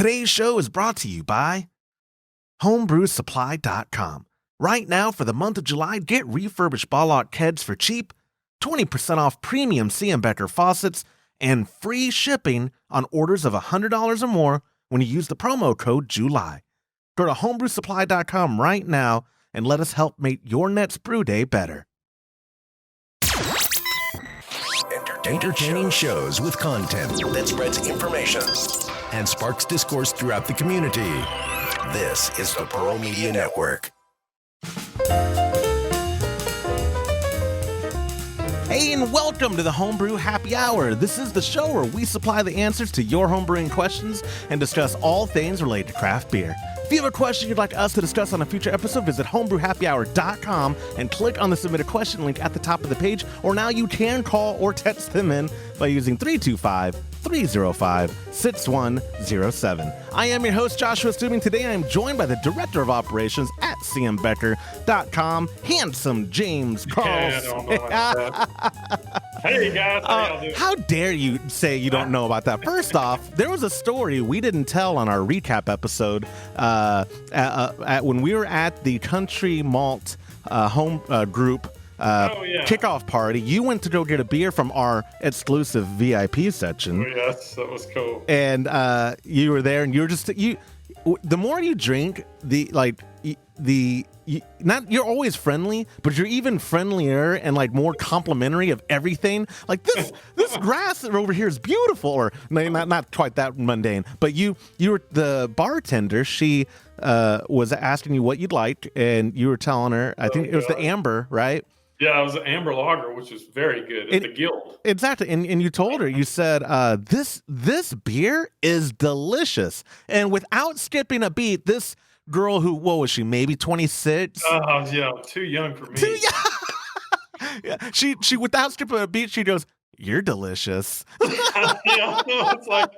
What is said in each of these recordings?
Today's show is brought to you by homebrewsupply.com. Right now, for the month of July, get refurbished Ballot kegs for cheap, 20% off premium Becker faucets, and free shipping on orders of $100 or more when you use the promo code JULY. Go to homebrewsupply.com right now and let us help make your next brew day better. Entertaining shows with content that spreads information and sparks discourse throughout the community. This is the Pearl Media Network. Hey, and welcome to the Homebrew Happy Hour. This is the show where we supply the answers to your homebrewing questions and discuss all things related to craft beer. If you have a question you'd like us to discuss on a future episode, visit homebrewhappyhour.com and click on the submit a question link at the top of the page, or now you can call or text them in by using 325-305-6107. I am your host, Joshua Stubing. Today I am joined by the Director of Operations at cmbecker.com, handsome James Carlson. Hey guys, how y'all doing? How dare you say you don't know about that? First off, there was a story we didn't tell on our recap episode when we were at the Country Malt home group kickoff party. You went to go get a beer from our exclusive VIP section. Oh, yes, that was cool. And you were there, and you were just the more you drink, you're always friendly, but you're even friendlier and like more complimentary of everything. Like this grass over here is beautiful, or not quite that mundane. But you were the bartender. She was asking you what you'd like, and you were telling her. I think it was the amber, right? Yeah, it was an amber lager, which is very good at the Guild. Exactly, and you told her, you said, this beer is delicious, and without skipping a beat, this girl who, what was she, maybe 26? Yeah, too young for me. Yeah, she without skipping a beat, she goes, "You're delicious." Yeah, it's like,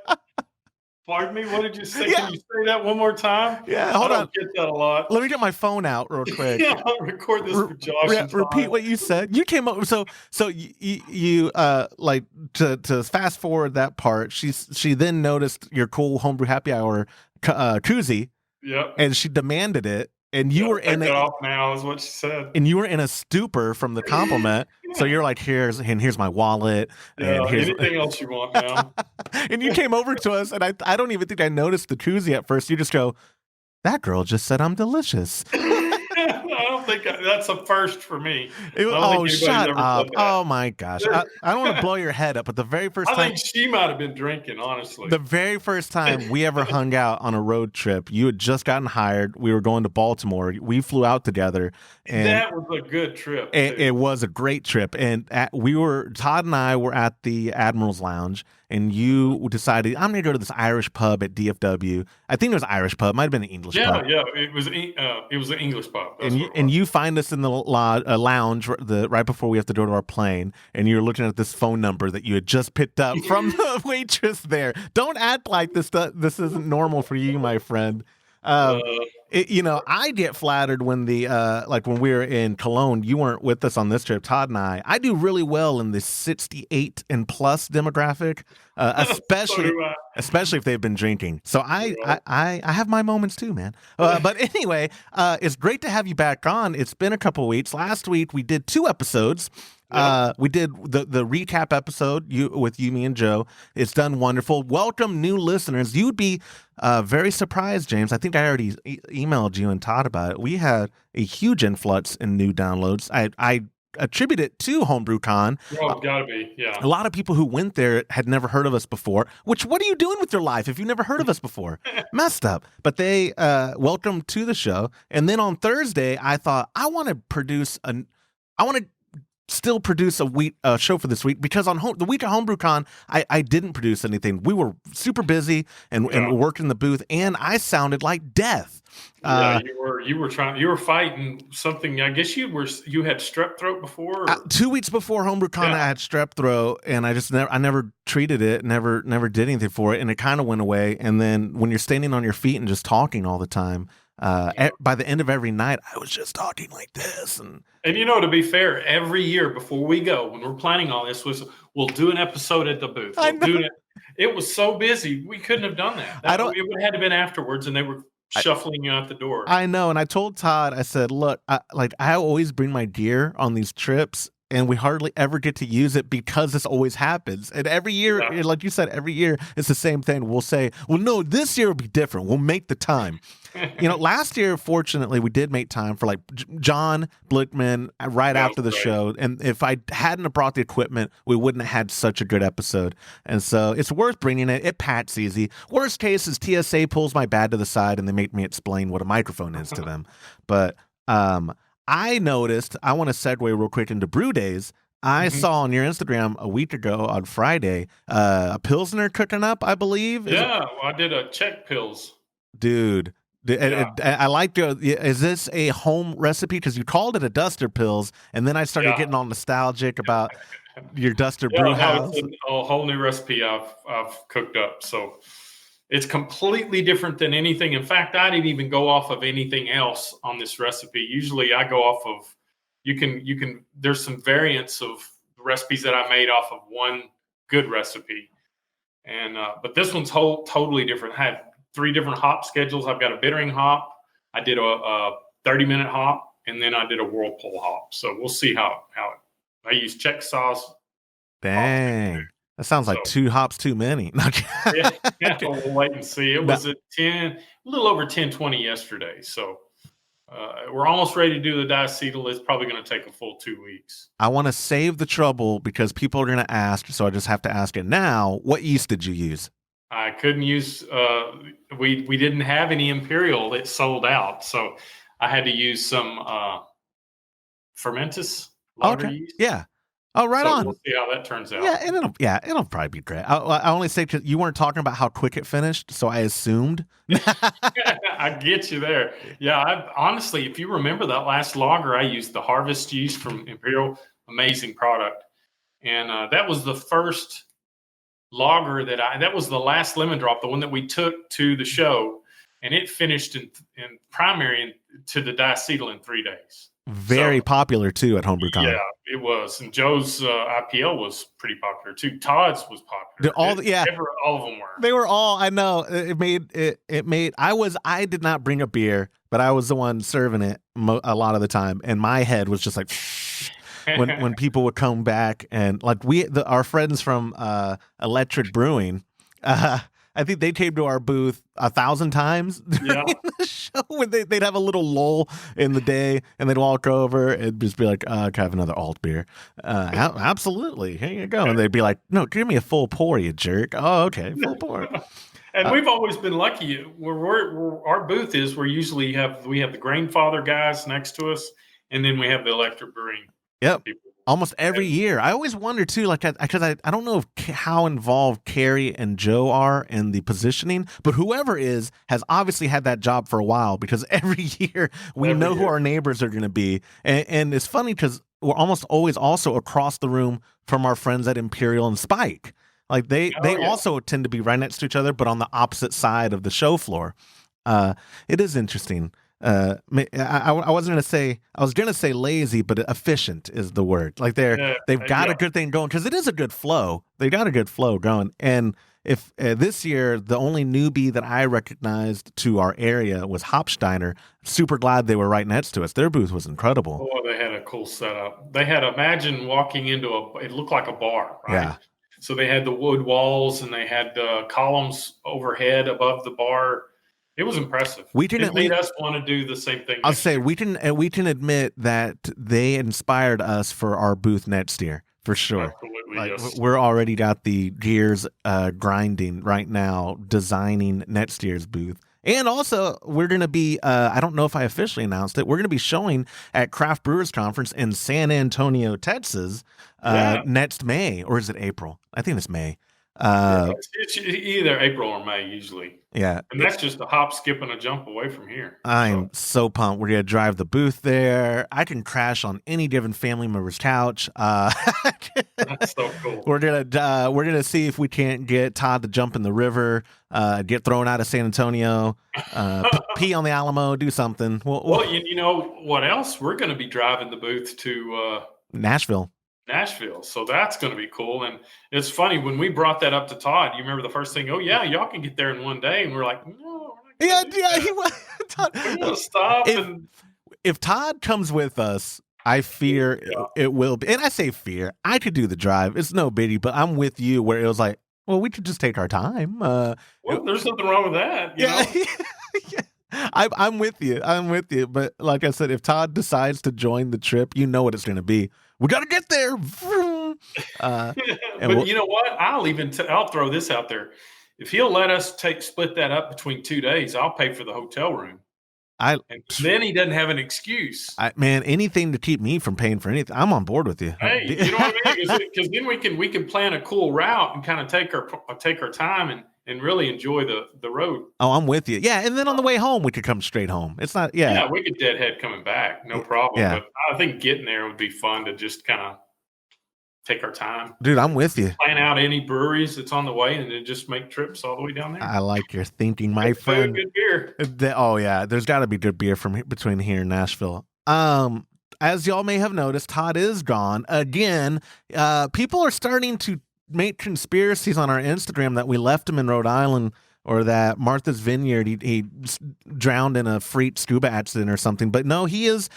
pardon me, what did you say? Yeah. Can you say that one more time? Yeah, hold on. I don't get that a lot. Let me get my phone out real quick. Yeah, I'll record this for Josh. Repeat what you said. You came up, so you like to fast forward that part. She then noticed your cool Homebrew Happy Hour koozie. Yep. And she demanded it, and you were in off now is what she said. And you were in a stupor from the compliment. So you're like, here's my wallet. Yeah, and here's anything else you want now. And you came over to us, and I don't even think I noticed the koozie at first. You just go, "That girl just said I'm delicious." I don't think that's a first for me. Shut up. Oh, my gosh. I don't want to blow your head up, but the very first time... I think she might have been drinking, honestly. The very first time we ever hung out on a road trip, you had just gotten hired. We were going to Baltimore. We flew out together. And that was a good trip. It was a great trip. And Todd and I were at the Admiral's Lounge, and you decided, I'm going to go to this Irish pub at DFW. I think it was Irish pub. Might have been an English pub. Yeah, it was an English pub. And you find us in the lounge right before we have to go to our plane, and you're looking at this phone number that you had just picked up from the waitress there. Don't act like this isn't normal for you, my friend. I get flattered when when we were in Cologne, you weren't with us on this trip, Todd and I do really well in the 68 and plus demographic, especially if they've been drinking. So I have my moments too, man. But anyway, it's great to have you back on. It's been a couple weeks. Last week we did 2 episodes. We did the recap episode with you, me, and Joe. It's done wonderful. Welcome new listeners. You'd be very surprised, James. I think I already emailed you and Todd about it. We had a huge influx in new downloads. I attribute it to Homebrew Con. Oh, gotta be, yeah. A lot of people who went there had never heard of us before, what are you doing with your life if you've never heard of us before? Messed up. But they welcome to the show. And then on Thursday, I thought, I want to still produce a show for this week, because on the week of Homebrew Con, I didn't produce anything. We were super busy and worked in the booth, and I sounded like death. You were fighting something. I guess you had strep throat before. 2 weeks before Homebrew Con, I had strep throat, and I never treated it, never did anything for it, and it kind of went away. And then when you're standing on your feet and just talking all the time, By the end of every night, I was just talking like this. And to be fair, every year before we go, when we're planning all this, we'll do an episode at the booth. It was so busy, we couldn't have done that. It would have had to been afterwards, and they were shuffling you out the door. I know, and I told Todd, I said, look, I always bring my gear on these trips, and we hardly ever get to use it because this always happens. And every year, like you said, every year it's the same thing. We'll say, well, no, this year will be different. We'll make the time. Last year, fortunately, we did make time for like John Blickman right after the show. And if I hadn't have brought the equipment, we wouldn't have had such a good episode. And so it's worth bringing it. It pats easy. Worst case is TSA pulls my bag to the side and they make me explain what a microphone is to them. But I noticed, I want to segue real quick into Brew Days. I saw on your Instagram a week ago on Friday, a Pilsner cooking up, I believe. I did a Czech Pils. Dude. I like is this a home recipe? Because you called it a Duster Pils, and then I started getting all nostalgic about your Duster brew house. It's a whole new recipe I've cooked up. So it's completely different than anything. In fact, I didn't even go off of anything else on this recipe. Usually I go off of, there's some variants of recipes that I made off of one good recipe. And, but this one's totally different. I had 3 different hop schedules. I've got a bittering hop. I did a 30-minute hop, and then I did a whirlpool hop. So we'll see how I use Czech sauce. Dang. That sounds like 2 hops too many. We'll wait and see. It was a little over 10:20 yesterday. So we're almost ready to do the diacetyl. It's probably going to take a full 2 weeks. I want to save the trouble because people are going to ask, so I just have to ask it now. What yeast did you use? I couldn't use, we didn't have any Imperial. It sold out. So I had to use some Fermentus lager yeast. Yeah. Oh, right on. We'll see how that turns out. Yeah, and it'll probably be great. I only say because you weren't talking about how quick it finished, so I assumed. I get you there. Yeah, honestly, if you remember that last lager, I used the Harvest yeast from Imperial. Amazing product. And that was the first lager that was the last lemon drop, the one that we took to the show, and it finished in primary to the diacetyl in 3 days. Very popular too at Homebrew Con. Yeah, it was. And Joe's IPL was pretty popular too. Todd's was popular. All of them were. They were all. I know it made. I did not bring a beer, but I was the one serving it a lot of the time, and my head was just like. when people would come back and like our friends from Electric Brewing, I think they came to our booth 1,000 times during the show. When they'd have a little lull in the day and they'd walk over and just be like, "Can I have another alt beer?" Absolutely, here you go. And they'd be like, "No, give me a full pour, you jerk." Oh, okay, full pour. And we've always been lucky. Where our booth is, we usually we have the Grainfather guys next to us, and then we have the Electric Brewing. Yep. Almost every year. I always wonder too, like, because I don't know how involved Carrie and Joe are in the positioning, but whoever has obviously had that job for a while because every year we know who our neighbors are going to be. And it's funny because we're almost always also across the room from our friends at Imperial and Spike. Like they also tend to be right next to each other, but on the opposite side of the show floor. It is interesting. I wasn't gonna say. I was gonna say lazy, but efficient is the word. Like they've got a good thing going because it is a good flow. They got a good flow going. And if this year the only newbie that I recognized to our area was Hopsteiner, super glad they were right next to us. Their booth was incredible. Oh, they had a cool setup. They had imagine walking into it looked like a bar, right? Yeah. So they had the wood walls and they had columns overhead above the bar. It was impressive. It made us want to do the same thing. I'll say we can admit that they inspired us for our booth next year for sure. Absolutely, yes. We're already got the gears grinding right now, designing next year's booth. And also, we're going to be, I don't know if I officially announced it, we're going to be showing at Craft Brewers Conference in San Antonio, Texas, next May, or is it April? I think it's May. It's either April or May usually. Yeah. And that's just a hop, skip, and a jump away from here. I'm so pumped. We're gonna drive the booth there. I can crash on any given family member's couch. That's so cool. We're gonna see if we can't get Todd to jump in the river, get thrown out of San Antonio, pee on the Alamo, do something. Well, you know what else? We're going to be driving the booth to Nashville. So that's going to be cool. And it's funny when we brought that up to Todd. You remember the first thing? Oh yeah, y'all can get there in one day, and we're like, no, we're not Todd, we're going to stop. If Todd comes with us, I fear it will be. And I say fear. I could do the drive. It's no biggie. But I'm with you where it was like, well, we could just take our time. Well, there's nothing wrong with that. You know? Yeah. I'm with you. But like I said, if Todd decides to join the trip, you know what it's going to be. We got to get there. But you know what? I'll throw this out there. If he'll let us split that up between 2 days, I'll pay for the hotel room. And then he doesn't have an excuse. Man, anything to keep me from paying for anything, I'm on board with you. Hey, you know what I mean? Because then we can plan a cool route and kind of take our time and really enjoy the road. Oh, I'm with you. Yeah, and then on the way home, we could come straight home. It's not. Yeah, we could deadhead coming back, no problem. Yeah. But I think getting there would be fun to just kind of take our time. Dude, I'm with you. Plan out any breweries that's on the way and then just make trips all the way down there. I like your thinking, my friend. Good beer. Oh, yeah. There's got to be good beer between here and Nashville. As y'all may have noticed, Todd is gone again. People are starting to make conspiracies on our Instagram that we left him in Rhode Island or that Martha's Vineyard, he drowned in a freak scuba accident or something. But no, he is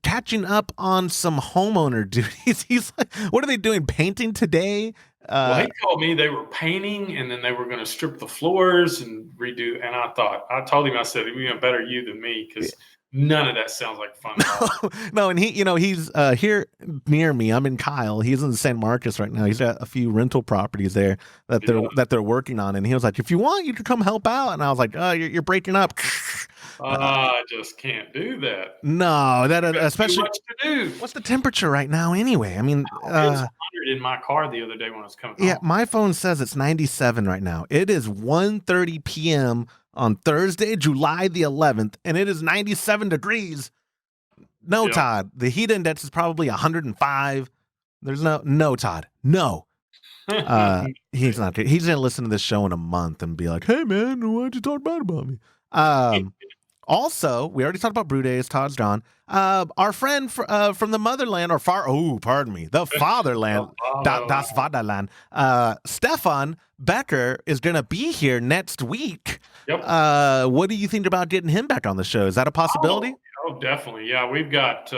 catching up on some homeowner duties. He's like, what are they doing? Painting today? Well, he told me they were painting and then they were going to strip the floors and redo. And I told him, I said, better you than me because none of that sounds like fun at all. No, and he's here near me. I'm in Kyle. He's in San Marcos right now. He's got a few rental properties there that they're working on. And he was like, if you want, you could come help out. And I was like, oh, you're breaking up. I just can't do that. No, especially too much to do. What's the temperature right now anyway? I mean, it was 100 in my car the other day when I was coming home. Yeah, my phone says it's 97 right now. It is 1:30 p.m. on Thursday, July the 11th, and it is 97 degrees. No, Todd, the heat index is probably 105. There's no Todd. No. He's not good. He's going to listen to this show in a month and be like, hey, man, why'd you talk bad about me? Also, we already talked about Brew Days. Todd's gone. Our friend from the motherland, the fatherland, das Vaterland, Stefan Becker is going to be here next week. Yep. What do you think about getting him back on the show? Is that a possibility? Oh, definitely. Yeah, we've got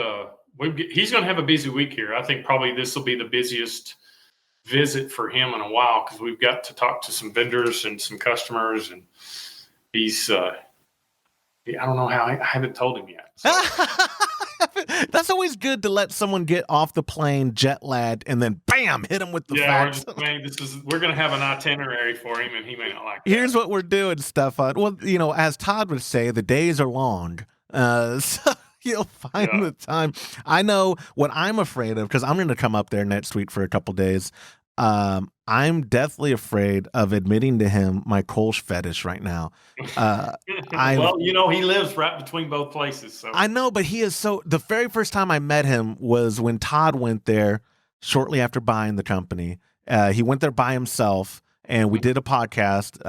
he's going to have a busy week here. I think probably this will be the busiest visit for him in a while because we've got to talk to some vendors and some customers, and he's I don't know how. I haven't told him yet. So. That's always good to let someone get off the plane jet lagged and then bam, hit him with the facts. We're going to have an itinerary for him, and he may not like that. Here's what we're doing, Stefan. Well, as Todd would say, the days are long. So you'll find the time. I know what I'm afraid of because I'm going to come up there next week for a couple days. I'm deathly afraid of admitting to him my Kolsch fetish right now. Well, he lives right between both places. So I know, but he is so. The very first time I met him was when Todd went there shortly after buying the company. He went there by himself, and we did a podcast.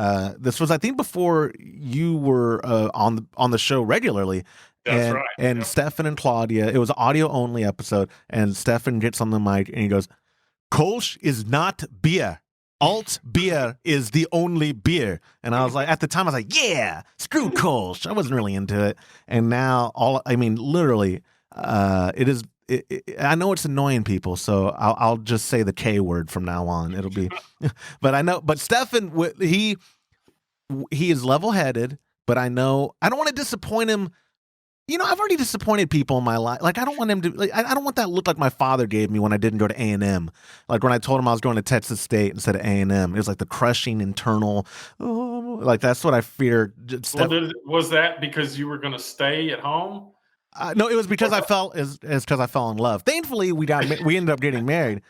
This was, I think, before you were on the show regularly. That's right. And Stefan and Claudia, it was an audio only episode, and Stefan gets on the mic and he goes, Kolsch is not beer. Alt beer is the only beer. And I was like, at the time, I was like, yeah, screw Kolsch. I wasn't really into it. And now, literally, it is. I know it's annoying people, so I'll just say the K word from now on. It'll be, but I know. But Stefan, he is level-headed. But I know I don't want to disappoint him. I've already disappointed people in my life. Like, I don't want him to. I don't want that look like my father gave me when I didn't go to A&M. Like when I told him I was going to Texas State instead of A&M. It was like the crushing internal. Like that's what I feared. Was that because you were going to stay at home? No, it was because I fell because I fell in love. Thankfully, we ended up getting married.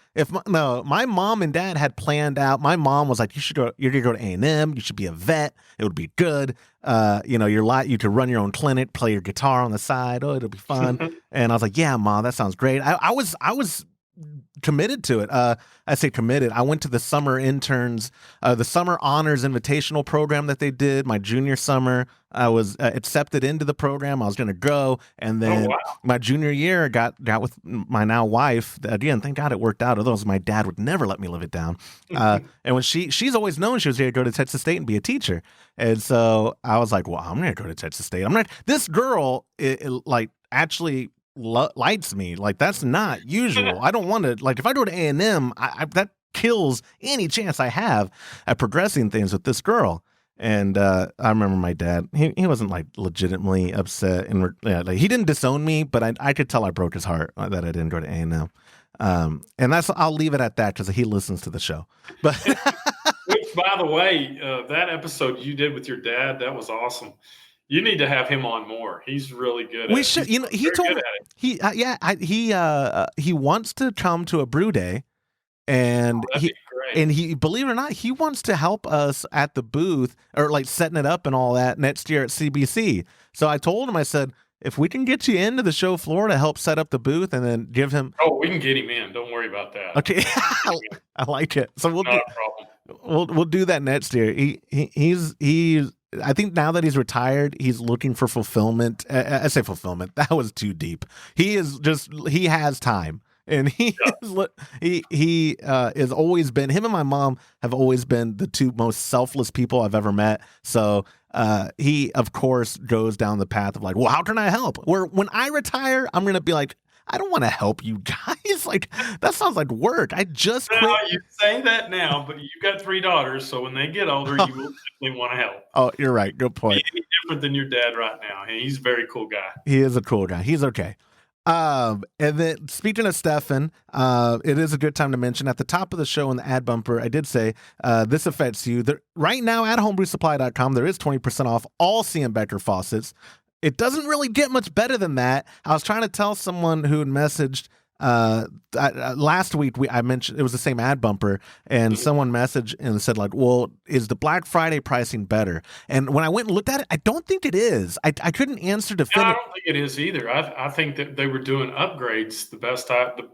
My mom and dad had planned out. My mom was like, you're gonna go to A&M. You should be a vet. It would be good. You could run your own clinic, play your guitar on the side. Oh, it'll be fun. And I was like, yeah, Mom, that sounds great. I was committed to it. I say committed. I went to the summer interns, the summer honors invitational program that they did my junior summer. I was accepted into the program. I was going to go. And then my junior year got with my now wife. Again, thank God it worked out. Otherwise, my dad would never let me live it down. And when she's always known she was going to go to Texas State and be a teacher. And so I was like, well, I'm going to go to Texas State. This girl, actually lights me. Like, that's not usual. I don't want to, like, if I go to A&M, that kills any chance I have at progressing things with this girl. And I remember my dad, he wasn't like legitimately upset, and he didn't disown me, but I could tell I broke his heart that I didn't go to A&M. And I'll leave it at that because he listens to the show. But which, by the way, that episode you did with your dad, that was awesome. You need to have him on more. He's really good. We should. He told me he wants to come to a brew day, and he believe it or not, he wants to help us at the booth or like setting it up and all that next year at CBC. So I told him, I said, if we can get you into the show floor to help set up the booth and then give him. Oh, we can get him in. Don't worry about that. Okay, I like it. So not a problem. We'll do that next year. He's. I think now that he's retired, he's looking for fulfillment. I say fulfillment. That was too deep. He has time, and he has always been. Him and my mom have always been the two most selfless people I've ever met. So he, of course, goes down the path of like, well, how can I help? Where when I retire, I'm gonna be like, I don't want to help you guys. Like, that sounds like work. I just quit. You say that now, but you've got 3 daughters, so when they get older, you will definitely want to help. Oh, you're right. Good point. He's different than your dad right now. He's a very cool guy. He is a cool guy. He's okay. And then speaking of Stefan, it is a good time to mention at the top of the show in the ad bumper, I did say this affects you. Right now at homebrewsupply.com, there is 20% off all CM Becker faucets. It doesn't really get much better than that. I was trying to tell someone who had messaged last week. I mentioned it was the same ad bumper, and someone messaged and said like, "Well, is the Black Friday pricing better?" And when I went and looked at it, I don't think it is. I couldn't answer definitively. I don't think it is either. I think that they were doing upgrades. The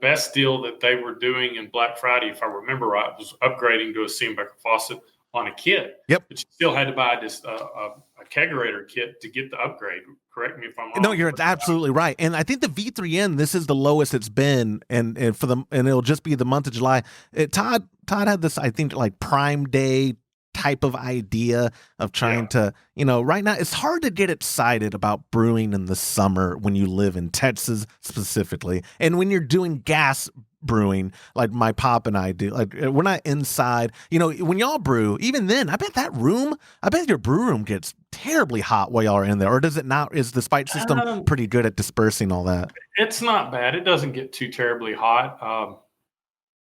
best deal that they were doing in Black Friday, if I remember right, was upgrading to a CM Becker faucet on a kit. Yep. But you still had to buy this a kegerator kit to get the upgrade. Correct me if I'm wrong. No, you're absolutely right. And I think the V3N, this is the lowest it's been, and it'll just be the month of July. Todd had this, I think, like Prime Day type of idea of trying to, right now it's hard to get excited about brewing in the summer when you live in Texas specifically, and when you're doing gas brewing like my pop and I do. Like, we're not inside. When y'all brew, even then, I bet your brew room gets terribly hot while y'all are in there. Or does it not? Is the spite system pretty good at dispersing all that? It's not bad. It doesn't get too terribly hot.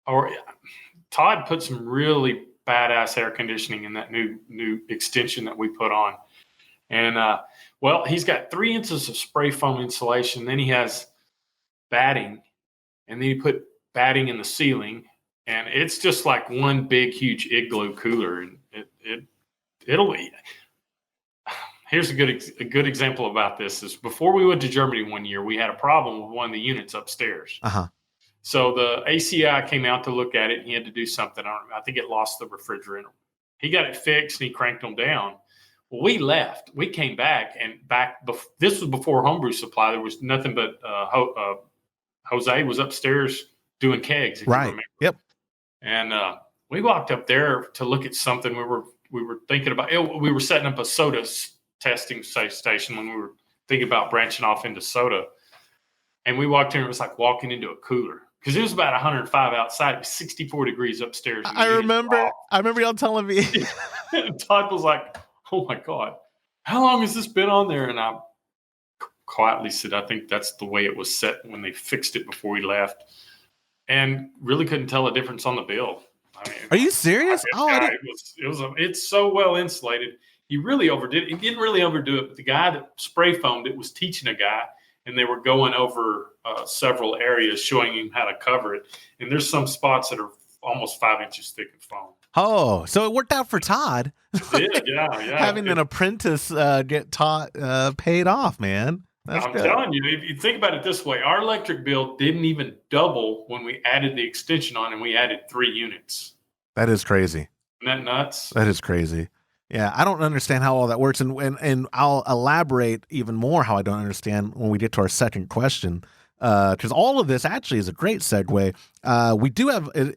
Or Todd put some really badass air conditioning in that new extension that we put on. And he's got 3 inches of spray foam insulation. Then he has batting, and then he put batting in the ceiling, and it's just like one big huge igloo cooler. And it'll here's a good example about this is before we went to Germany one year, we had a problem with one of the units upstairs. So the ACI came out to look at it, and he had to do something. I think it lost the refrigerant. He got it fixed, and he cranked them down. Well, we left. We came back, and this was before Homebrew Supply. There was nothing but Jose was upstairs doing kegs. Right. Yep. And we walked up there to look at something. We were thinking about it. We were setting up a soda testing station when we were thinking about branching off into soda. And we walked in, it was like walking into a cooler because it was about 105 outside. It was 64 degrees upstairs. I remember y'all telling me. Todd was like, "Oh my God, how long has this been on there?" And I quietly said, "I think that's the way it was set when they fixed it before we left." And really couldn't tell a difference on the bill. I mean, are you serious? It's so well insulated. He really overdid it. He didn't really overdo it, but the guy that spray foamed it was teaching a guy, and they were going over several areas, showing him how to cover it. And there's some spots that are almost 5 inches thick in foam. Oh, so it worked out for Todd. Yeah. Having an apprentice get taught paid off, man. That's I'm good. telling you, if you think about it this way, our electric bill didn't even double when we added the extension on, and we added 3 units. That is crazy. Isn't that nuts? That is crazy. Yeah, I don't understand how all that works, and I'll elaborate even more how I don't understand when we get to our second question, because all of this actually is a great segue.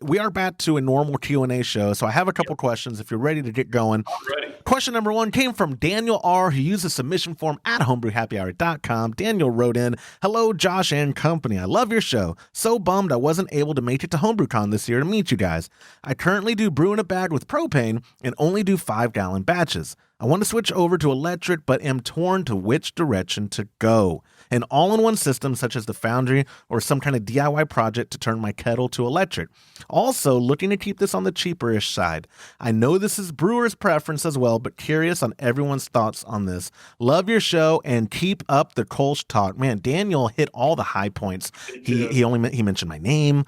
We are back to a normal Q&A show, so I have a couple questions if you're ready to get going. I'm ready. Question number 1 came from Daniel R., who used a submission form at homebrewhappyhour.com. Daniel wrote in, "Hello, Josh and company. I love your show. So bummed I wasn't able to make it to Homebrew Con this year to meet you guys. I currently do brew in a bag with propane and only do 5-gallon batches. I want to switch over to electric, but am torn to which direction to go. An all-in-one system such as the Foundry or some kind of DIY project to turn my kettle to electric. Also, looking to keep this on the cheaper-ish side. I know this is brewer's preference as well, but curious on everyone's thoughts on this. Love your show and keep up the Kolsch talk." Man, Daniel hit all the high points. He mentioned my name.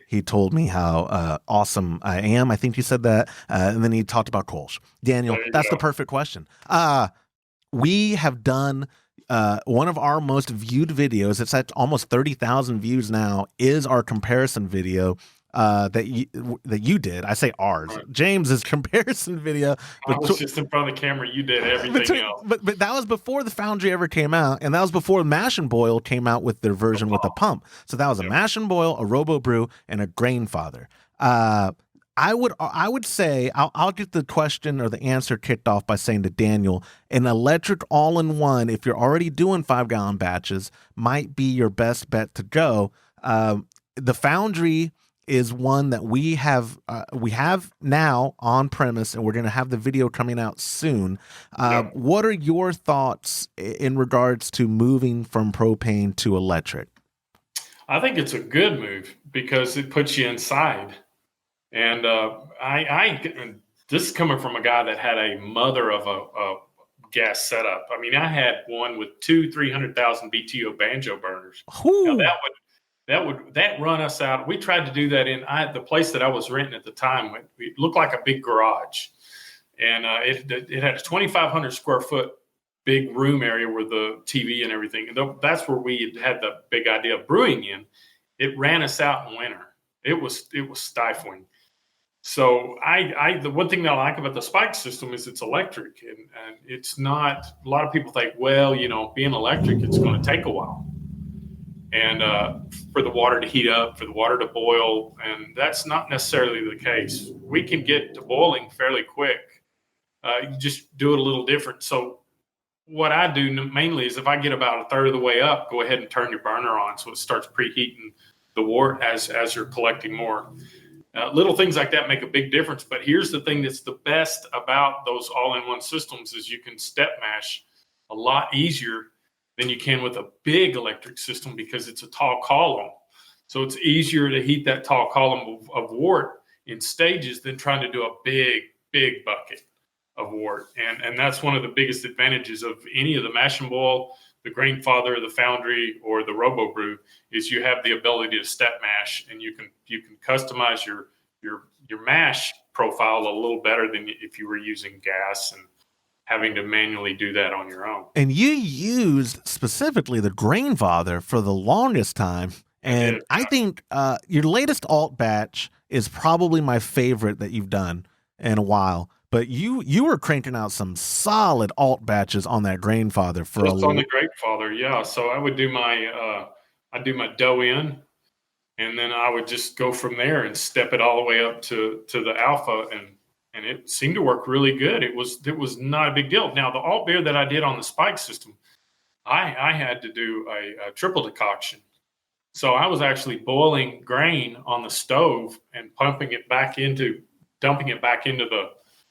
He told me how awesome I am. I think he said that. And then he talked about Kolsch. Daniel, that's the perfect question. We have done one of our most viewed videos. It's at almost 30,000 views now. Is our comparison video that you did? I say ours. Right. James's comparison video. I was just in front of the camera. You did everything else. But that was before the Foundry ever came out, and that was before Mash and Boil came out with their version with a pump. So that was a Mash and Boil, a Robo Brew, and a Grainfather. I would say I'll get the question or the answer kicked off by saying to Daniel, an electric all-in-one, if you're already doing 5-gallon batches, might be your best bet to go. The Foundry is one that we have now on premise, and we're going to have the video coming out soon. What are your thoughts in regards to moving from propane to electric? I think it's a good move because it puts you inside. And this is coming from a guy that had a mother of a gas setup. I mean, I had one with 300,000 BTU banjo burners. Now that run us out. We tried to do that in the place that I was renting at the time. It looked like a big garage, and it had a 2,500 square foot big room area where the TV and everything. And that's where we had the big idea of brewing in. It ran us out in winter. It was stifling. So the one thing that I like about the spike system is it's electric, and it's not. A lot of people think, well, being electric, it's going to take a while, and for the water to heat up, for the water to boil, and that's not necessarily the case. We can get to boiling fairly quick. You just do it a little different. So what I do mainly is if I get about a third of the way up, go ahead and turn your burner on so it starts preheating the wort as you're collecting more. Little things like that make a big difference. But here's the thing that's the best about those all-in-one systems is you can step mash a lot easier than you can with a big electric system because it's a tall column. So it's easier to heat that tall column of wort in stages than trying to do a big bucket of wort. And that's one of the biggest advantages of any of the mash and boil, the Grainfather, the Foundry, or the Robo Brew is you have the ability to step mash, and you can customize your mash profile a little better than if you were using gas and having to manually do that on your own. And you used specifically the Grainfather for the longest time, and I think your latest alt batch is probably my favorite that you've done in a while. But you were cranking out some solid alt batches on that Grainfather for just on the Grainfather, yeah. So I would do my dough in, and then I would just go from there and step it all the way up to the alpha, and it seemed to work really good. It was not a big deal. Now the alt beer that I did on the spike system, I had to do a triple decoction. So I was actually boiling grain on the stove and dumping it back into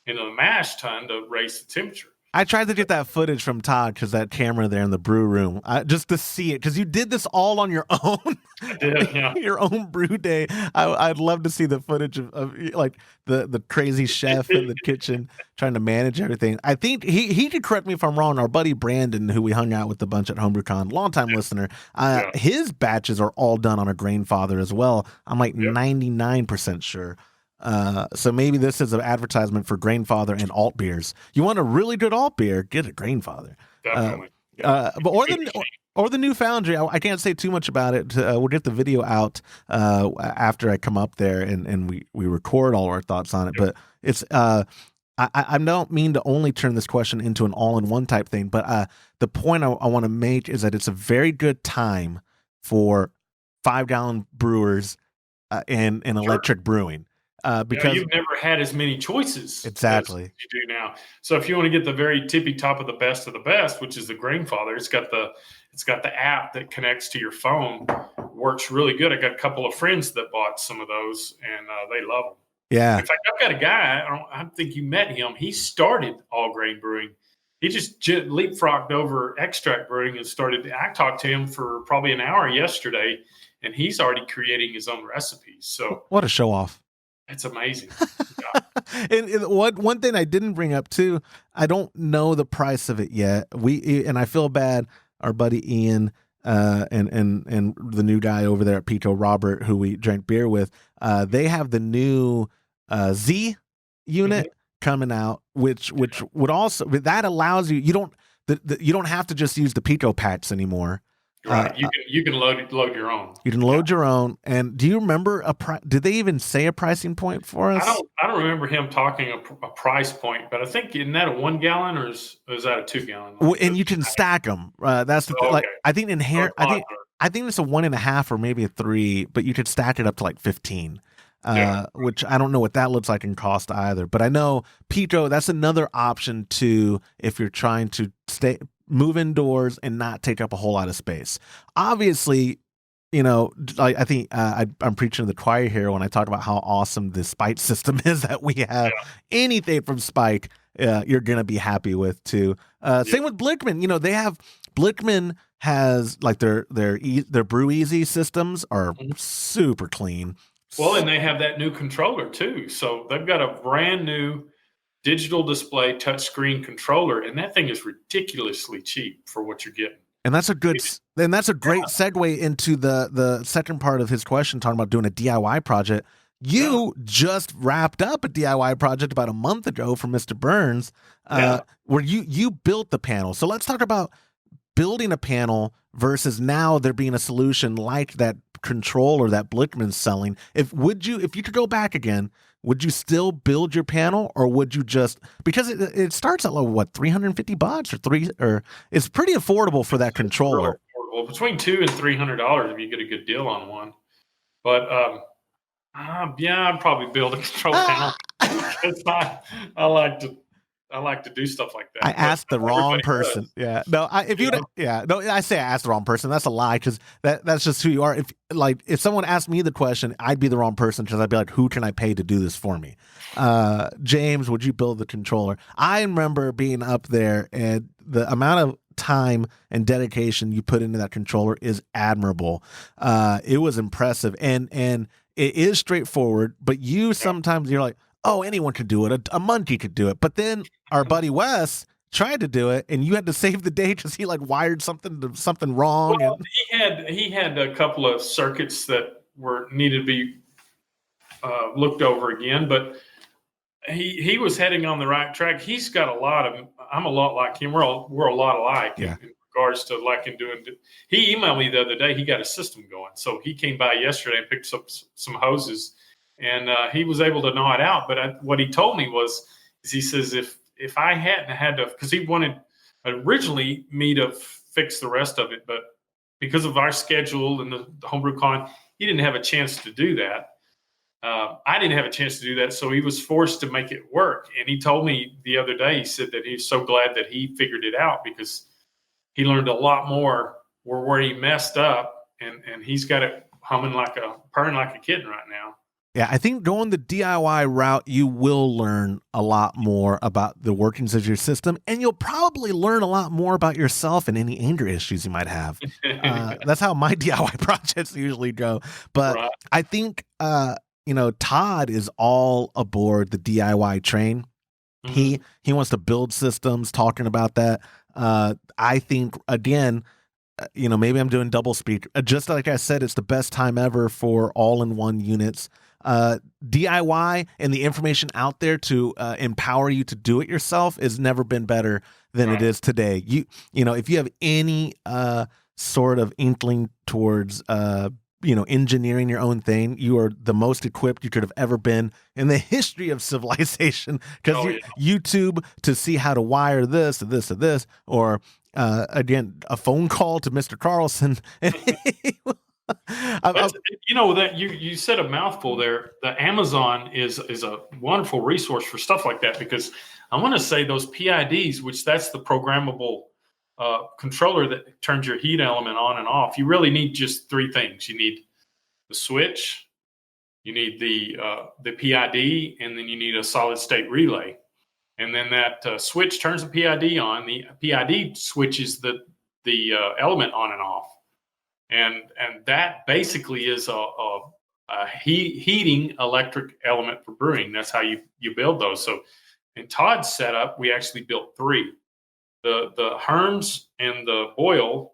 the mash tun to raise the temperature. I tried to get that footage from Todd because that camera there in the brew room, just to see it, because you did this all on your own. I did, yeah. Your own brew day. I'd love to see the footage of like the crazy chef in the kitchen trying to manage everything. I think he could correct me if I'm wrong. Our buddy Brandon, who we hung out with a bunch at Homebrew Con, longtime listener, his batches are all done on a grain father as well. I'm like 99% sure. So maybe this is an advertisement for grain father and alt beers. You want a really good alt beer, get a grain father. Definitely. Or the new foundry. I can't say too much about it. We'll get the video out after I come up there and we record all our thoughts on it. But it's I don't mean to only turn this question into an all-in-one type thing, but the point I want to make is that it's a very good time for 5-gallon brewers in electric brewing. Because you've never had as many choices exactly as you do now. So if you want to get the very tippy top of the best, which is the grain father, it's got the app that connects to your phone. Works really good. I got a couple of friends that bought some of those, and they love them. Yeah. In fact, I've got a guy. I think you met him. He started all grain brewing. He just leapfrogged over extract brewing and started. I talked to him for probably an hour yesterday, and he's already creating his own recipes. So what a show off! It's amazing. And one thing I didn't bring up too, I don't know the price of it yet. And I feel bad. Our buddy Ian and the new guy over there at Pico, Robert, who we drank beer with, they have the new Z unit coming out, which would also that allows you you don't have to just use the Pico packs anymore. Right, you can load your own. You can load your own. And do you remember did they even say a pricing point for us? I don't remember him talking a price point, but I think isn't that a 1 gallon or is that a 2 gallon? And you can stack them. That's the like I think I think it's a 1.5 or maybe a 3, but you could stack it up to like 15. Which I don't know what that looks like in cost either. But I know Pico, that's another option too if you're trying to move indoors and not take up a whole lot of space. Obviously, I think I'm preaching to the choir here when I talk about how awesome the Spike system is that we have. Anything from Spike, you're going to be happy with too. Same with Blickman. They have Blickman has like their Brew Easy systems are super clean. Well, and they have that new controller too. So they've got a brand new digital display touchscreen controller, and that thing is ridiculously cheap for what you're getting. And that's a great segue into the second part of his question, talking about doing a DIY project. You just wrapped up a DIY project about a month ago for Mr. Burns, where you built the panel. So let's talk about building a panel versus now there being a solution like that controller that Blickman's selling. If you could go back again, would you still build your panel, or would you just, because it starts at like, what, $350 or it's pretty affordable for that controller. Well, between $200 and $300 if you get a good deal on one. But I'd probably build a control panel because I like to do stuff like that. I asked the wrong person. Does. Yeah. No, I say I asked the wrong person. That's a lie, because that's just who you are. If someone asked me the question, I'd be the wrong person, because I'd be like, who can I pay to do this for me? James, would you build the controller? I remember being up there, and the amount of time and dedication you put into that controller is admirable. It was impressive, and it is straightforward, but sometimes you're like, oh, anyone could do it. A monkey could do it. But then our buddy Wes tried to do it, and you had to save the day because he wired something wrong. Well, he had a couple of circuits that needed to be looked over again, but he was heading on the right track. He's got I'm a lot like him. We're a lot alike in regards to liking doing. He emailed me the other day. He got a system going, so he came by yesterday and picked up some hoses. And he was able to gnaw it out. But what he told me he says, if I hadn't had to, because he wanted originally me to fix the rest of it, but because of our schedule and the Homebrew Con, he didn't have a chance to do that. I didn't have a chance to do that, so he was forced to make it work. And he told me the other day, he said that he's so glad that he figured it out, because he learned a lot more where he messed up, and he's got it purring like a kitten right now. Yeah, I think going the DIY route, you will learn a lot more about the workings of your system, and you'll probably learn a lot more about yourself and any anger issues you might have. That's how my DIY projects usually go. But Right. I think, Todd is all aboard the DIY train. Mhm. He wants to build systems, talking about that. I think, again, maybe I'm doing double speak. Just like I said, it's the best time ever for all-in-one units. DIY and the information out there to empower you to do it yourself has never been better than it Right. is today. If you have any sort of inkling towards engineering your own thing, you are the most equipped you could have ever been in the history of civilization. Because Oh, yeah. YouTube to see how to wire this or this or this, or again, a phone call to Mr. Carlson. That's, that you said a mouthful there. The Amazon is a wonderful resource for stuff like that, because I want to say those PIDs, which that's the programmable controller that turns your heat element on and off. You really need just three things. You need the switch, you need the PID, and then you need a solid state relay. And then that switch turns the PID on. The PID switches the element on and off. And that basically is a heating electric element for brewing. That's how you build those. So in Todd's setup, we actually built three: the Herms and the boil.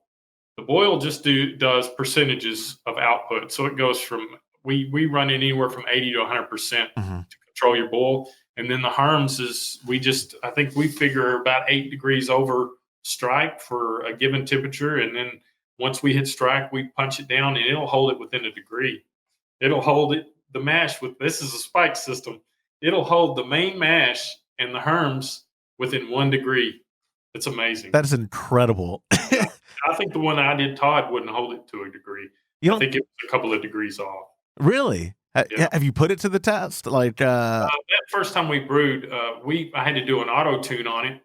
The boil just does percentages of output, so it goes from we run it anywhere from 80 to 100% to control your boil. And then the Herms is I think we figure about 8 degrees over strike for a given temperature, and then once we hit strike, we punch it down and it'll hold it within a degree. It'll hold it, the mash this is a spike system. It'll hold the main mash and the Herms within 1 degree. It's amazing. That is incredible. Yeah. I think the one I did, Todd, wouldn't hold it to a degree. I think it was a couple of degrees off. Really? Yeah. Have you put it to the test? That first time we brewed, I had to do an auto tune on it.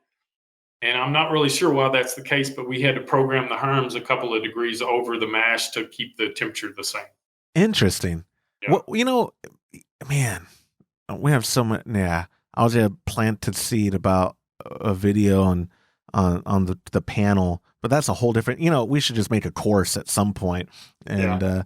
And I'm not really sure why that's the case, but we had to program the Herms a couple of degrees over the mash to keep the temperature the same. Interesting. Yeah. Well, man, we have so much. Yeah, I was going to plant a seed about a video on the panel, but that's a whole different. We should just make a course at some point, and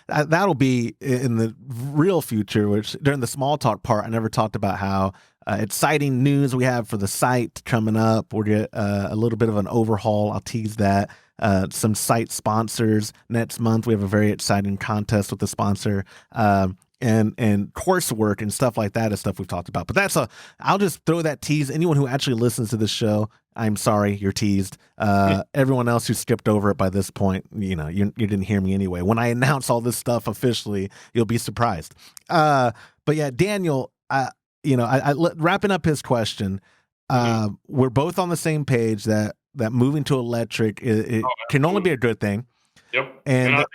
that'll be in the real future. Which during the small talk part, I never talked about how exciting news we have for the site coming up. We'll get a little bit of an overhaul. I'll tease that. Some site sponsors next month. We have a very exciting contest with the sponsor. And coursework and stuff like that is stuff we've talked about. But I'll just throw that tease. Anyone who actually listens to this show, I'm sorry, you're teased. Everyone else who skipped over it by this point, you didn't hear me anyway. When I announce all this stuff officially, you'll be surprised. But yeah, Daniel, wrapping up his question, we're both on the same page that moving to electric can only be a good thing. Yep. And I think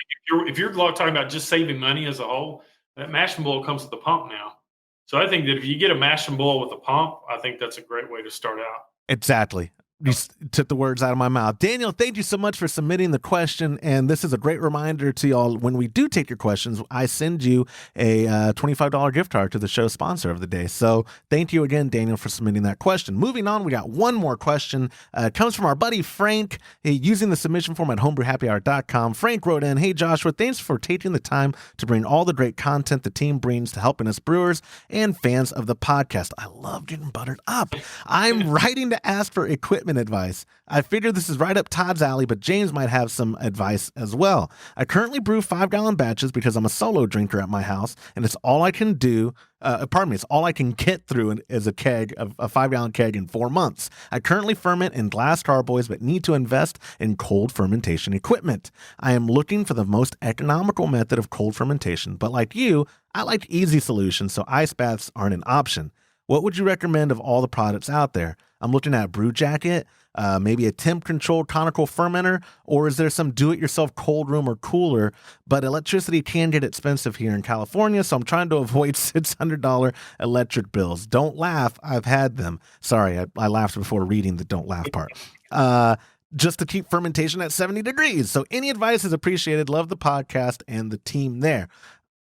if you're talking about just saving money as a whole, that mash and boil comes with the pump now. So I think that if you get a mash and boil with a pump, I think that's a great way to start out. Exactly. You took the words out of my mouth. Daniel, thank you so much for submitting the question. And this is a great reminder to y'all. When we do take your questions, I send you a $25 gift card to the show sponsor of the day. So thank you again, Daniel, for submitting that question. Moving on, we got one more question. It comes from our buddy Frank, using the submission form at homebrewhappyhour.com. Frank wrote in, "Hey, Joshua, thanks for taking the time to bring all the great content the team brings to helping us brewers and fans of the podcast. I love getting buttered up. I'm writing to ask for equipment advice. I figured this is right up Todd's alley, but James might have some advice as well. I currently brew 5-gallon batches because I'm a solo drinker at my house, and it's all I can do. It's all I can get through as a 5-gallon keg in 4 months. I currently ferment in glass carboys, but need to invest in cold fermentation equipment. I am looking for the most economical method of cold fermentation, but like you, I like easy solutions, so ice baths aren't an option. What would you recommend of all the products out there? I'm looking at Brew Jacket, maybe a temp-controlled conical fermenter, or is there some do-it-yourself cold room or cooler? But electricity can get expensive here in California, so I'm trying to avoid $600 electric bills. Don't laugh, I've had them. Sorry, I laughed before reading the don't laugh part. Just to keep fermentation at 70 degrees. So any advice is appreciated. Love the podcast and the team there."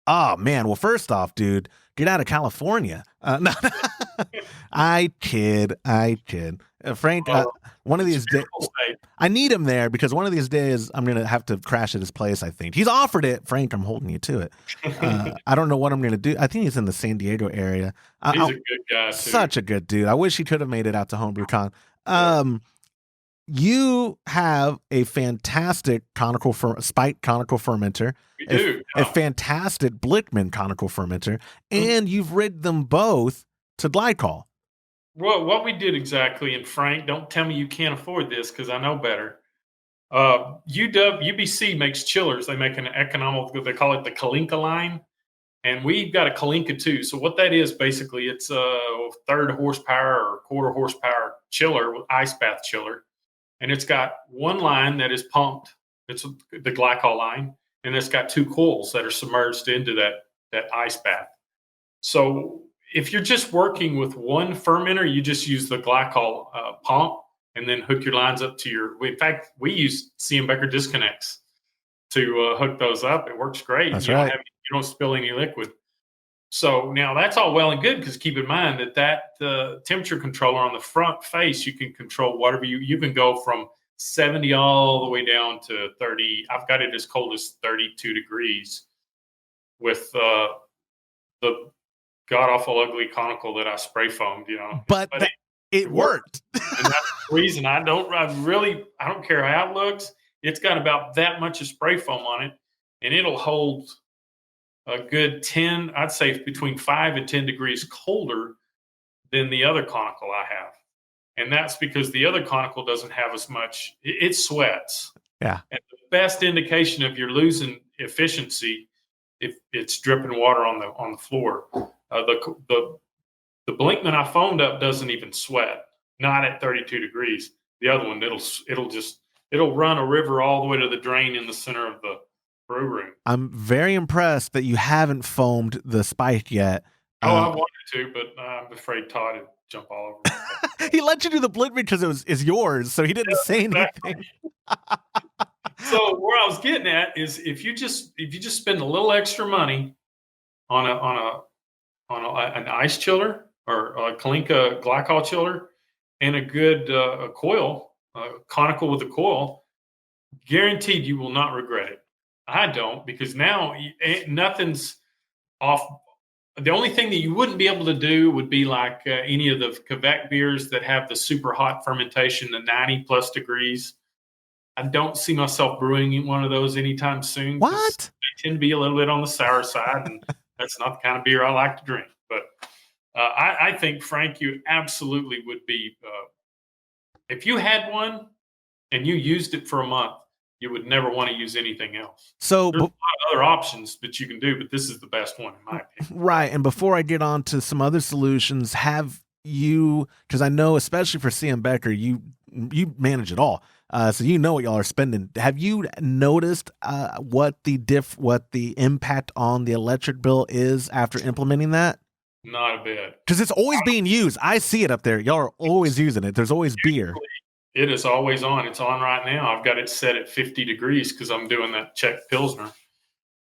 Oh man, well first off, dude, get out of California. No, I kid. Frank, one of It's a these days, beautiful state. I need him there because one of these days I'm gonna have to crash at his place. I think he's offered it. Frank, I'm holding you to it. I don't know what I'm gonna do. I think he's in the San Diego area. He's a good guy too. Such a good dude. I wish he could have made it out to Homebrew Con. Yeah. You have a fantastic spiked conical fermenter, We do. a fantastic Blickman conical fermenter, and you've rid them both to glycol. Well, what we did exactly, and Frank, don't tell me you can't afford this because I know better. UBC makes chillers. They make an economical, they call it the Kalinka line. And we've got a Kalinka too. So what that is, basically, it's a third horsepower or quarter horsepower chiller, ice bath chiller. And it's got one line that is pumped. It's the glycol line. And it's got two coils that are submerged into that ice bath. So if you're just working with one fermenter, you just use the glycol pump and then hook your lines up to your. In fact, we use C.M. Becker disconnects to hook those up. It works great. That's you right. You don't spill any liquid. So now that's all well and good because keep in mind that temperature controller on the front face, you can control whatever you can go from 70 all the way down to 30. I've got it as cold as 32 degrees with the god awful ugly conical that I spray foamed, But it worked. And that's the reason I don't care how it looks. It's got about that much of spray foam on it, and it'll hold a good 10, I'd say between 5 and 10 degrees colder than the other conical I have. And that's because the other conical doesn't have as much, it sweats. Yeah. And the best indication of you're losing efficiency if it's dripping water on the floor. The Blinkman I foamed up doesn't even sweat, not at 32 degrees. The other one, it'll run a river all the way to the drain in the center of the brew room. I'm very impressed that you haven't foamed the spike yet. I wanted to, but I'm afraid Todd would jump all over me. He let you do the Blinkman because it's yours, so he didn't say anything. So where I was getting at is if you just spend a little extra money on an ice chiller or a Kalinka glycol chiller and a good coil, conical with a coil, guaranteed you will not regret it. I don't, because now nothing's off. The only thing that you wouldn't be able to do would be like any of the Quebec beers that have the super hot fermentation, the 90 plus degrees. I don't see myself brewing one of those anytime soon. What? They tend to be a little bit on the sour side, and that's not the kind of beer I like to drink. But I think, Frank, you absolutely would be, if you had one and you used it for a month, you would never want to use anything else. So there's a lot of other options that you can do, but this is the best one in my opinion. Right. And before I get on to some other solutions, have you, because I know especially for CM Becker, you manage it all. So you know what y'all are spending. Have you noticed what the impact on the electric bill is after implementing that? Not a bit. Because it's always being used. I see it up there. Y'all are always using it. There's always beer. It is always on. It's on right now. I've got it set at 50 degrees because I'm doing that Czech Pilsner.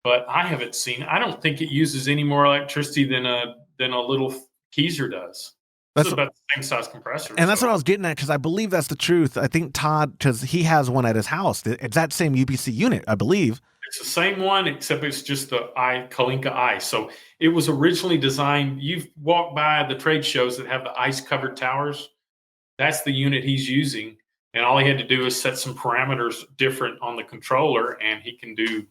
But I don't think it uses any more electricity than a little Keyser does. That's about the same size compressor. And that's what I was getting at, because I believe that's the truth. I think Todd, because he has one at his house. It's that same UBC unit, I believe. It's the same one, except it's just the Kalinka ice. So it was originally designed. You've walked by the trade shows that have the ice-covered towers. That's the unit he's using. And all he had to do is set some parameters different on the controller, and he can do,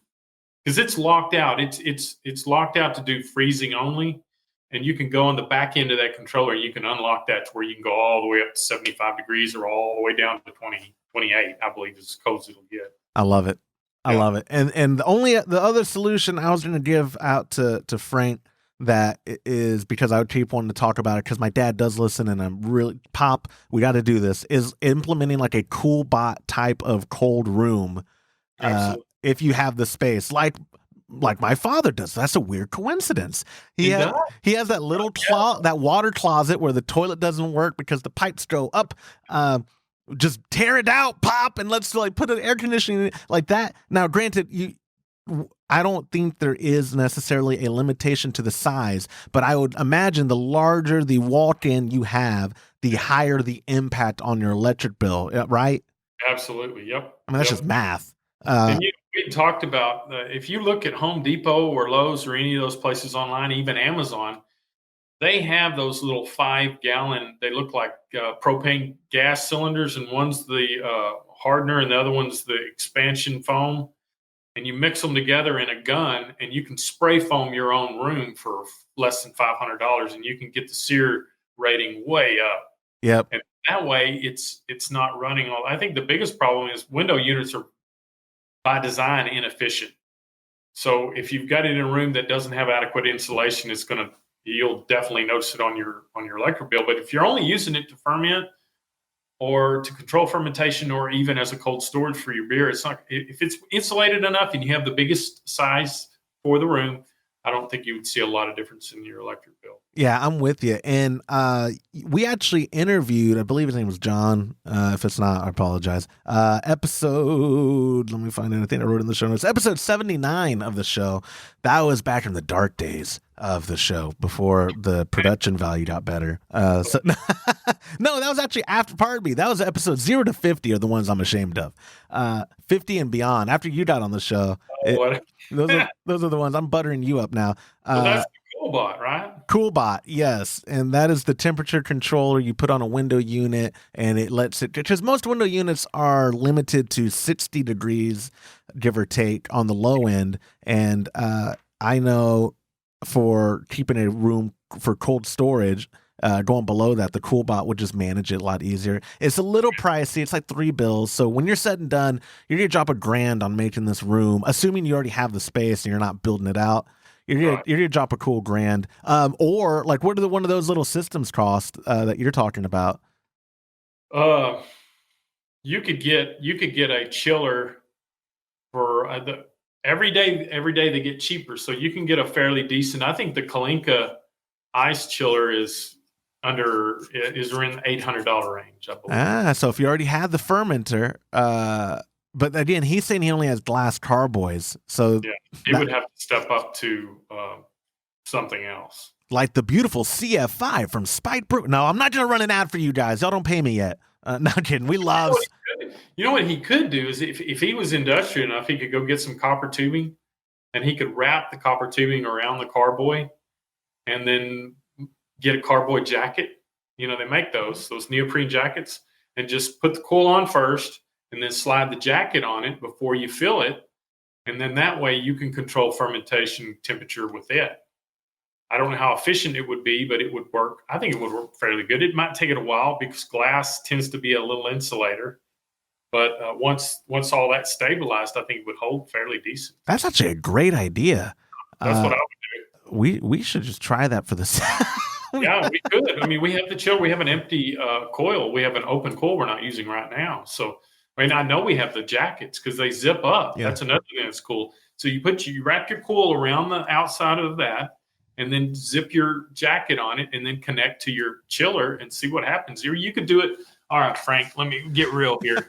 because it's locked out. It's locked out to do freezing only. And you can go on the back end of that controller. You can unlock that to where you can go all the way up to 75 degrees or all the way down to 28, I believe, is as cold as it'll get. I love it. I love it. And the other solution I was going to give out to Frank that is, because I would keep wanting to talk about it because my dad does listen and I'm really, Pop, we got to do this, is implementing like a cool bot type of cold room. If you have the space, like my father does. That's a weird coincidence. He has that little that water closet where the toilet doesn't work because the pipes go up. Just tear it out, Pop, and let's like put an air conditioning like that. Now, granted, I don't think there is necessarily a limitation to the size, but I would imagine the larger the walk-in you have, the higher the impact on your electric bill, right? Absolutely. Yep. I mean, that's just Yep. math. And we talked about if you look at Home Depot or Lowe's or any of those places online, even Amazon, they have those little 5-gallon. They look like propane gas cylinders, and one's the hardener, and the other one's the expansion foam. And you mix them together in a gun, and you can spray foam your own room for less than $500, and you can get the SEER rating way up. Yep. And that way, it's not running all. I think the biggest problem is window units are by design inefficient. So if you've got it in a room that doesn't have adequate insulation, you'll definitely notice it on your electric bill. But if you're only using it to ferment or to control fermentation, or even as a cold storage for your beer, it's not. If it's insulated enough and you have the biggest size for the room, I don't think you would see a lot of difference in your electric bill. Yeah, I'm with you. And we actually interviewed, I believe his name was John. If it's not, I apologize. Episode, let me find anything I wrote in the show notes. Episode 79 of the show. That was back in the dark days of the show before the production value got better. No, that was actually after, pardon me. That was episode 0 to 50 are the ones I'm ashamed of. 50 and beyond, after you got on the show. Those are the ones. I'm buttering you up now. Well, that's the CoolBot, right? CoolBot, yes, and that is the temperature controller you put on a window unit, and it lets it, because most window units are limited to 60 degrees, give or take, on the low end. And I know for keeping a room for cold storage, going below that, the CoolBot would just manage it a lot easier. It's a little pricey. It's like $3. So when you're said and done, you're going to drop $1,000 on making this room, assuming you already have the space and you're not building it out. You're gonna drop a cool $1,000. Or like, what do one of those little systems cost that you're talking about? You could get a chiller for every day. Every day they get cheaper, so you can get a fairly decent. I think the Kalinka ice chiller is in the $800 range, I believe. So if you already have the fermenter, but again, he's saying he only has glass carboys, so yeah, he would have to step up to something else, like the beautiful CF5 from Spike Brew. No, I'm not gonna run an ad for you guys. Y'all don't pay me yet. No kidding. We love. You know what he could do is if he was industrial enough, he could go get some copper tubing, and he could wrap the copper tubing around the carboy, and then get a carboy jacket. You know, they make those neoprene jackets, and just put the coil on first, and then slide the jacket on it before you fill it. And then that way you can control fermentation temperature with it. I don't know how efficient it would be, but it would work. I think it would work fairly good. It might take it a while because glass tends to be a little insulator. But once all that stabilized, I think it would hold fairly decent. That's actually a great idea. That's what I would do. We should just try that for this. Yeah, we could. I mean, we have the chill. We have an empty coil. We have an open coil we're not using right now. So, I mean, I know we have the jackets because they zip up. Yeah. That's another thing that's cool. So you wrap your coil around the outside of that, and then zip your jacket on it, and then connect to your chiller and see what happens. You could do it. All right, Frank, let me get real here.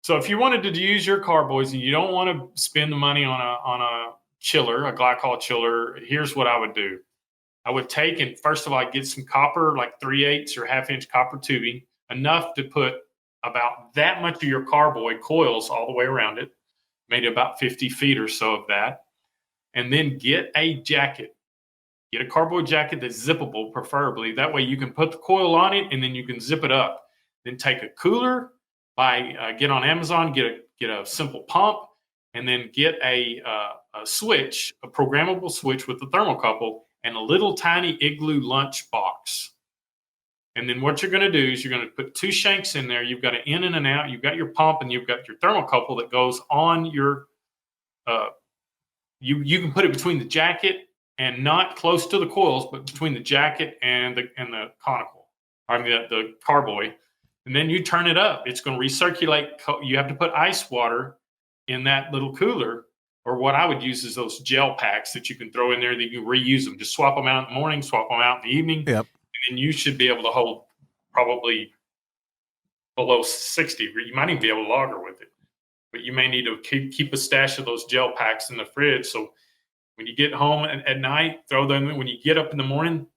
So if you wanted to use your carboys and you don't want to spend the money on a chiller, a glycol chiller, here's what I would do. I would take and first of all, I'd get some copper, like 3/8 or 1/2-inch copper tubing, enough to put about that much of your carboy coils all the way around it, maybe about 50 feet or so of that. And then get a jacket. Get a carboy jacket that's zippable, preferably. That way you can put the coil on it and then you can zip it up. Then take a cooler, get on Amazon, get a simple pump, and then get a switch, a programmable switch with the thermocouple, and a little tiny Igloo lunch box. And then what you're going to do is you're going to put 2 shanks in there. You've got an in and an out. You've got your pump, and you've got your thermocouple that goes on your. You can put it between the jacket and not close to the coils, but between the jacket and the conical, I mean the carboy. And then you turn it up. It's going to recirculate. You have to put ice water in that little cooler. Or what I would use is those gel packs that you can throw in there that you can reuse them. Just swap them out in the morning, swap them out in the evening. Yep. And you should be able to hold probably below 60. You might even be able to lager with it. but you may need to keep a stash of those gel packs in the fridge. So when you get home at night, throw them in. When you get up in the morning,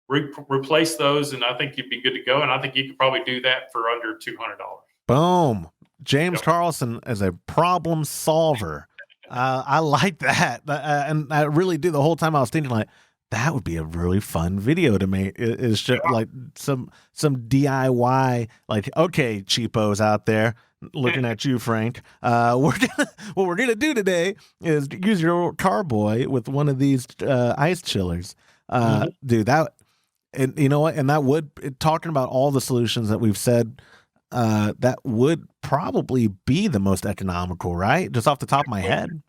replace those, and I think you'd be good to go. And I think you could probably do that for under $200. Boom. James Carlson as a problem solver. I like that. And I really do. The whole time I was thinking, like, that would be a really fun video to make. It's just like some DIY, like, okay, cheapos out there looking at you, Frank. What we're gonna do today is use your carboy with one of these ice chillers. Dude, that, and you know what? And that would, talking about all the solutions that we've said, that would probably be the most economical, right? Just off the top of my head.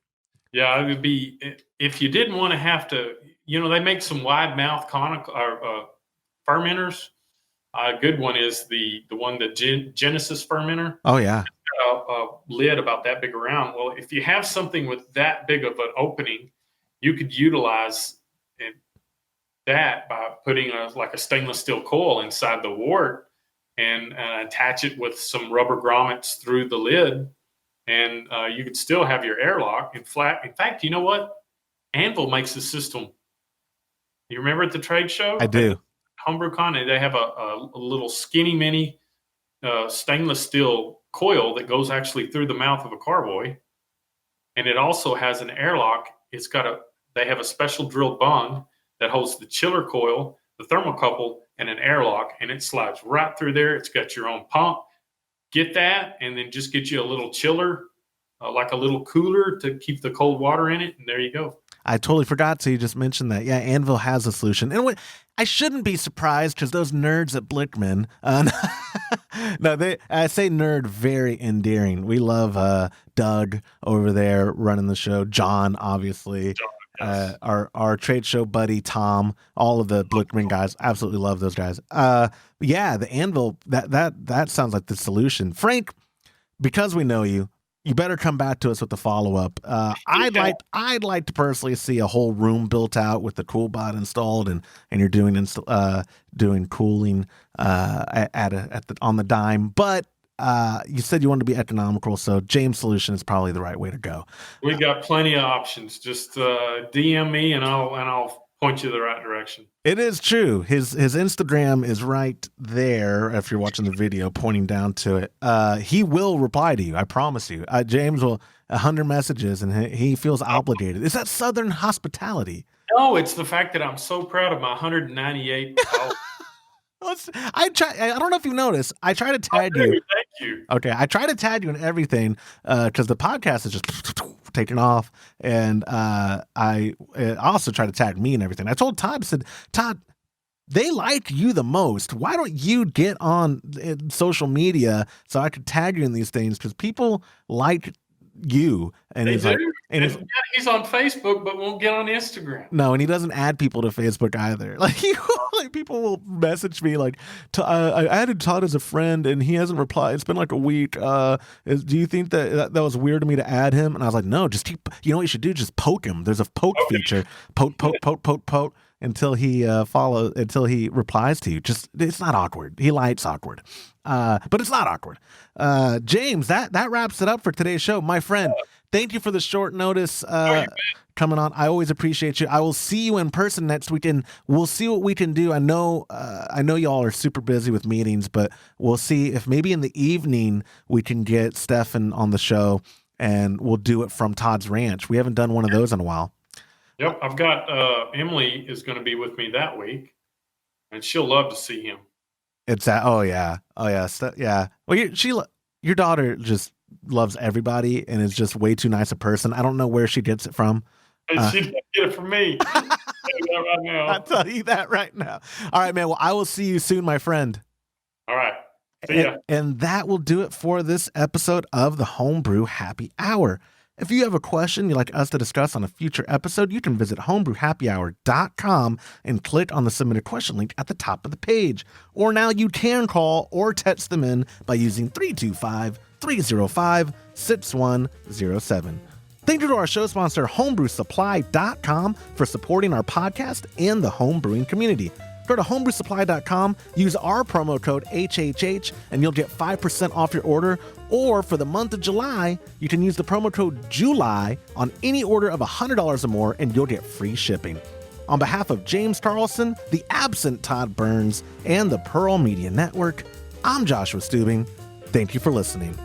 Yeah, it would be, if you didn't want to have to, they make some wide mouth conical fermenters. A good one is the one, the Genesis fermenter. Oh yeah. A lid about that big around. Well, if you have something with that big of an opening, you could utilize that by putting a stainless steel coil inside the wort and attach it with some rubber grommets through the lid, and you could still have your airlock. In fact, you know what? Anvil makes a system. You remember at the trade show? I do. Homebrew Con, they have a little skinny mini stainless steel coil that goes actually through the mouth of a carboy, and it also has an airlock. They have a special drilled bung that holds the chiller coil, the thermocouple, and an airlock, and it slides right through there. It's got your own pump. Get that, and then just get you a little chiller, like a little cooler to keep the cold water in it, and there you go. I totally forgot. So you just mentioned that. Yeah, Anvil has a solution. And I shouldn't be surprised because those nerds at Blickman, no, I say nerd very endearing. We love Doug over there running the show. John, obviously. John, yes. Our trade show buddy, Tom, all of the Blickman guys. Absolutely love those guys. Yeah, the Anvil, that sounds like the solution. Frank, because we know you, you better come back to us with the follow-up. I'd like to personally see a whole room built out with the CoolBot installed, and you're doing cooling on the dime. But you said you wanted to be economical, so James' solution is probably the right way to go. We got plenty of options. Just DM me, and I'll point you the right direction. It is true. His Instagram is right there. If you're watching the video, pointing down to it, he will reply to you. I promise you. James will 100 messages, and he feels obligated. Is that Southern hospitality? No, it's the fact that I'm so proud of my 198. I don't know if you noticed. I try to tag you. Thank you. Okay, I try to tag you in everything because the podcast is just taking off, and I also try to tag me and everything. I told Todd, I said, Todd, they like you the most. Why don't you get on social media so I could tag you in these things? Because people like you. And he's like, and he's on Facebook, but won't get on Instagram. No, and he doesn't add people to Facebook either. Like, people will message me like, I added Todd as a friend and he hasn't replied. It's been like a week. Do you think that was weird to me to add him? And I was like, no, just keep, you know what you should do? Just poke him. There's a poke feature. Poke until he until he replies to you. Just, it's not awkward. He likes awkward. But it's not awkward. James, that wraps it up for today's show. My friend, thank you for the short notice coming on. I always appreciate you. I will see you in person next weekend. We'll see what we can do. I know y'all are super busy with meetings, but we'll see if maybe in the evening we can get Stefan on the show, and we'll do it from Todd's Ranch. We haven't done one of those in a while. Yep, I've got Emily is going to be with me that week, and she'll love to see him. It's that. Oh yeah. Yeah. Well, your daughter just loves everybody and is just way too nice a person. I don't know where she gets it from. She didn't get it from me. I'll tell you that right now. All right, man. Well, I will see you soon, my friend. All right. See ya. And that will do it for this episode of the Homebrew Happy Hour. If you have a question you'd like us to discuss on a future episode, you can visit homebrewhappyhour.com and click on the submit a question link at the top of the page. Or now you can call or text them in by using 325-305-6107. Thank you to our show sponsor, homebrewsupply.com, for supporting our podcast and the home brewing community. Go to homebrewsupply.com, use our promo code HHH, and you'll get 5% off your order. Or for the month of July, you can use the promo code JULY on any order of $100 or more, and you'll get free shipping. On behalf of James Carlson, the absent Todd Burns, and the Pearl Media Network, I'm Joshua Stubing. Thank you for listening.